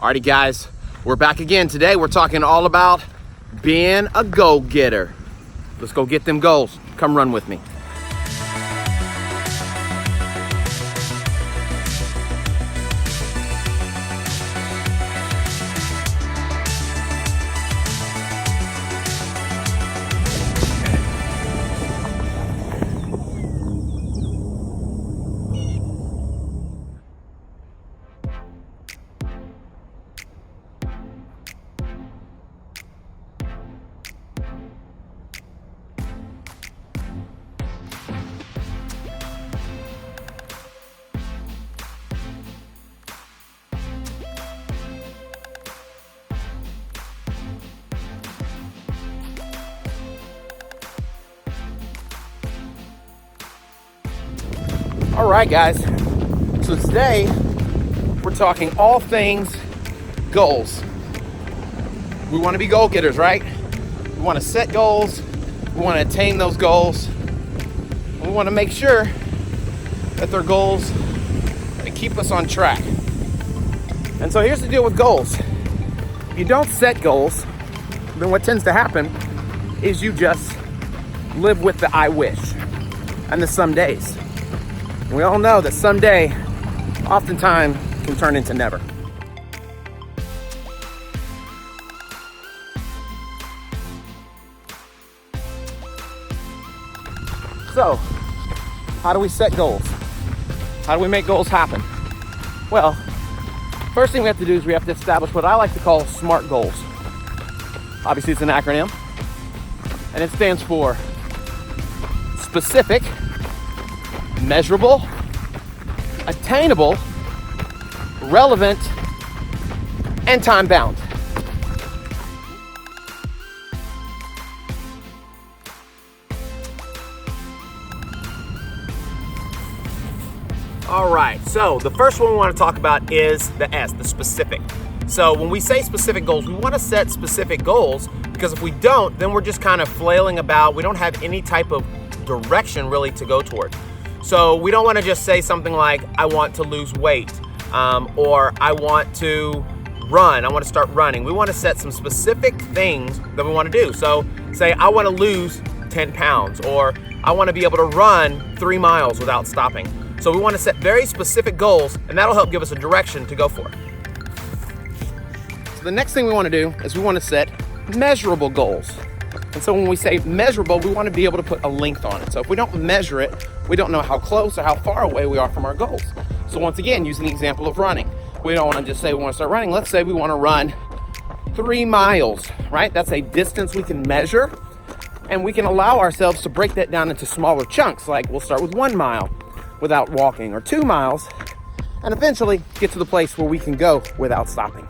Alrighty guys, we're back again. Today we're talking all about being a go-getter. Let's go get them goals. Come run with me. All right, guys. So today we're talking all things goals. We want to be goal-getters, right? We want to set goals. We want to attain those goals. We want to make sure that they're goals that keep us on track. And so here's the deal with goals. If you don't set goals, then what tends to happen is you just live with the I wish and the some days. We all know that someday, oftentimes, can turn into never. So, how do we set goals? How do we make goals happen? Well, first thing we have to do is we have to establish what I like to call SMART goals. Obviously, it's an acronym, and it stands for specific, measurable, attainable, relevant, and time-bound. All right, so the first one we want to talk about is the S, the specific. So when we say specific goals, we want to set specific goals because if we don't, then we're just kind of flailing about. We don't have any type of direction really to go toward. So we don't want to just say something like, I want to lose weight, or I want to run, I want to start running. We want to set some specific things that we want to do. So say, I want to lose 10 pounds, or I want to be able to run 3 miles without stopping. So we want to set very specific goals, and that'll help give us a direction to go for. So the next thing we want to do is we want to set measurable goals. And so when we say measurable, we want to be able to put a length on it. So if we don't measure it, we don't know how close or how far away we are from our goals. So once again, using the example of running, we don't want to just say we want to start running. Let's say we want to run 3 miles, right? That's a distance we can measure, and we can allow ourselves to break that down into smaller chunks. Like we'll start with 1 mile without walking, or 2 miles, and eventually get to the place where we can go without stopping.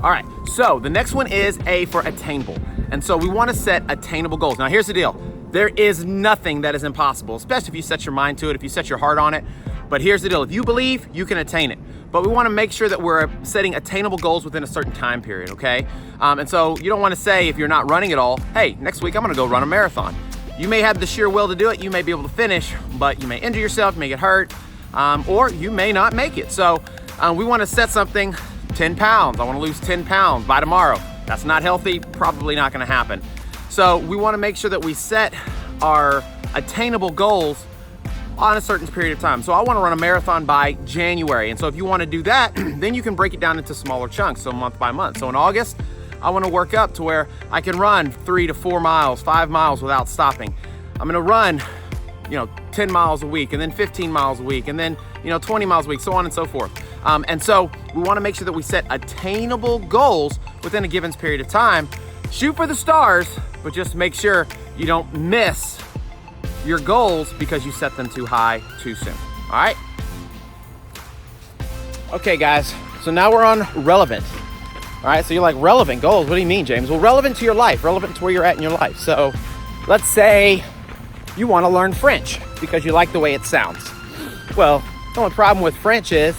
All right, so the next one is A for attainable. And so we want to set attainable goals. Now here's the deal. There is nothing that is impossible, especially if you set your mind to it, if you set your heart on it. But here's the deal. If you believe, you can attain it. But we want to make sure that we're setting attainable goals within a certain time period, okay? And so you don't want to say, if you're not running at all, hey, next week I'm going to go run a marathon. You may have the sheer will to do it. You may be able to finish, but you may injure yourself, you may get hurt, or you may not make it. So we want to set something. 10 pounds. I want to lose 10 pounds by tomorrow. That's not healthy, probably not going to happen. So we want to make sure that we set our attainable goals on a certain period of time. So I want to run a marathon by January. And so if you want to do that, then you can break it down into smaller chunks, so month by month. So in August, I want to work up to where I can run 3 to 4 miles, 5 miles without stopping. I'm going to run, 10 miles a week, and then 15 miles a week, and then, 20 miles a week, so on and so forth. And so we want to make sure that we set attainable goals within a given period of time. Shoot for the stars, but just make sure you don't miss your goals because you set them too high too soon. All right? Okay, guys, so now we're on relevant. All right, so you're like, relevant goals? What do you mean, James? Well, relevant to your life, relevant to where you're at in your life. So let's say you want to learn French because you like the way it sounds. Well, the only problem with French is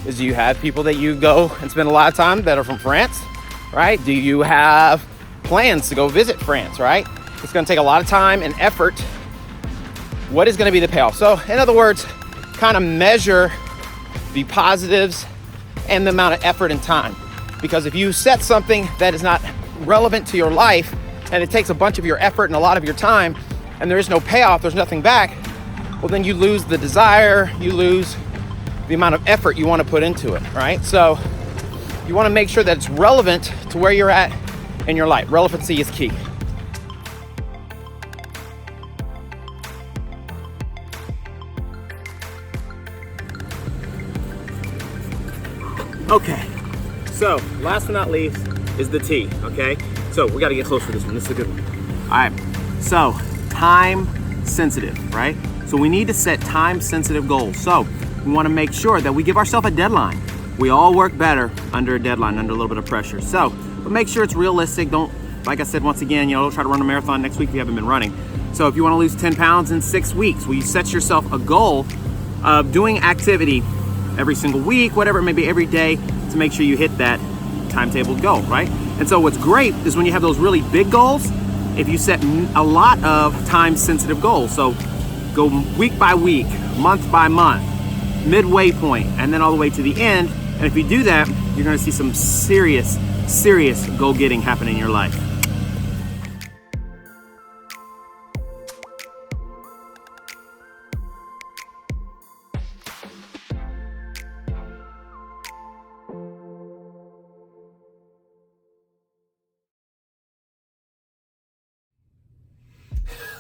is, do you have people that you go and spend a lot of time that are from France, right? Do you have plans to go visit France, right? It's gonna take a lot of time and effort. What is gonna be the payoff? So in other words, kind of measure the positives and the amount of effort and time. Because if you set something that is not relevant to your life and it takes a bunch of your effort and a lot of your time and there is no payoff, there's nothing back, well then you lose the desire, you lose the amount of effort you want to put into it, right? So you want to make sure that it's relevant to where you're at in your life. Relevancy is key. Okay, so last but not least is the T, okay? So we gotta get close for this one, this is a good one. All right, so time sensitive, right? So we need to set time sensitive goals. So we wanna make sure that we give ourselves a deadline. We all work better under a deadline, under a little bit of pressure. So, but make sure it's realistic. Don't, like I said, once again, don't try to run a marathon next week if you haven't been running. So if you wanna lose 10 pounds in 6 weeks, well, you set yourself a goal of doing activity every single week, whatever it may be, every day, to make sure you hit that timetable goal, right? And so what's great is when you have those really big goals, if you set a lot of time sensitive goals. So go week by week, month by month, midway point, and then all the way to the end. And if you do that, you're gonna see some serious goal getting happen in your life.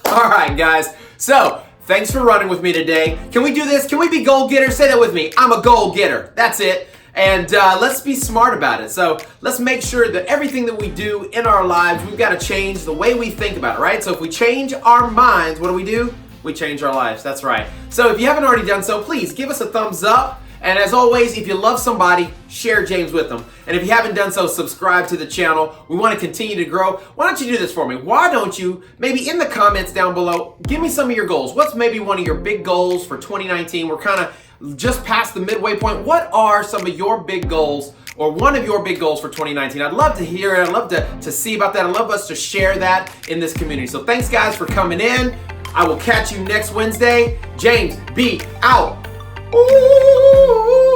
All right, guys. So thanks for running with me today. Can we do this? Can we be goal getters? Say that with me. I'm a goal getter. That's it. And let's be smart about it. So let's make sure that everything that we do in our lives, we've got to change the way we think about it, right? So if we change our minds, what do? We change our lives. That's right. So if you haven't already done so, please give us a thumbs up. And as always, if you love somebody, share James with them. And if you haven't done so, subscribe to the channel. We want to continue to grow. Why don't you do this for me? Why don't you, maybe in the comments down below, give me some of your goals. What's maybe one of your big goals for 2019? We're kind of just past the midway point. What are some of your big goals, or one of your big goals for 2019? I'd love to hear it. I'd love to see about that. I'd love us to share that in this community. So thanks, guys, for coming in. I will catch you next Wednesday. James B. out. Ooh.